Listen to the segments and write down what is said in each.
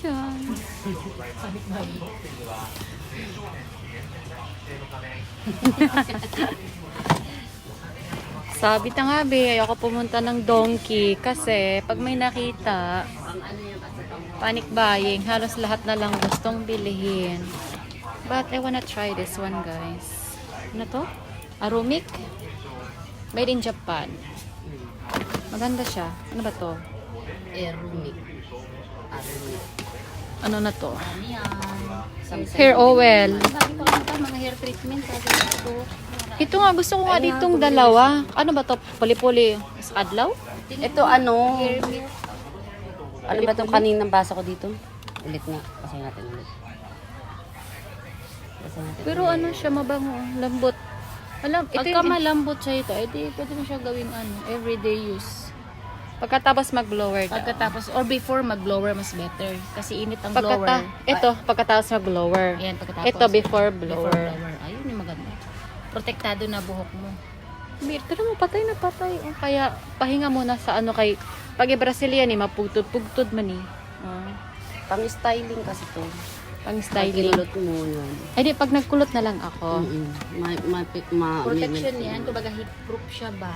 Yan. Sabi na nga be, ayoko pumunta ng Donkey kasi pag may nakita, panic buying, halos lahat na lang gustong bilihin. But I wanna try this one, guys. Ano to? Arumik? Made in Japan. Maganda siya. Ano ba to? Arumik. Ano na to? Ano yan? Hair oil. Sabi ko ano mga hair treatment. Sabi ko. Ito nga, gusto ko nga ditong dalawa. Ano ba to? Puli-puli. Sa adlaw? Ito ano? Hair milk. Ano ba itong kaninang basa ko dito? Ulit nga. Kasi natin ulit. Pero ano siya, mabango. Lambot. Alam, ito Pagka yung... malambot siya ito, edi pwede mo siya gawing ano, everyday use. Pagkatapos mag-blower daw. Pagkatapos, or before mag-blower, mas better. Kasi init ang blower. Ito, pagkatapos mag-blower. Ayan, pagkatapos. Ito, before Before blower. blower. Ayun yung maganda. Protektado na buhok mo. Pero mo, patay na patay. O, kaya, pahinga muna sa ano kay... Pag i-Brazilian eh, mapugtod-pugtod man eh. Pang-styling kasi to. Pang Pag styling. kinulot mo yun. Ay di, pag nagkulot na lang ako. Protection yan. Kumbaga heat-proof siya ba?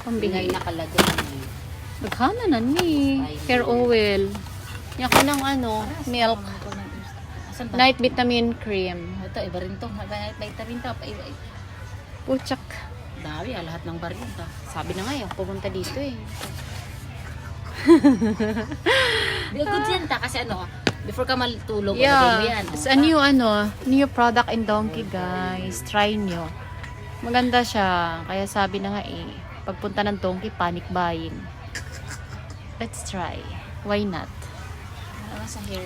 Pambigay Bigay nakalagay. Naghana na ni. Hair oil. Yan ko ng ano, milk. Asan ba? Night vitamin cream. Ito, iba rin to. May vitamin to. Iba. Puchak. Dami lahat ng baril to. Sabi na nga yun, pumunta dito eh. Good yan ta. Kasi ano, before ka matulog, ilagay mo Yeah. yan. It's a new product in Donkey, guys. Try nyo. Maganda siya. Kaya sabi na nga eh, pagpunta ng Donkey, panic buying. Let's try. Why not? Sa hair.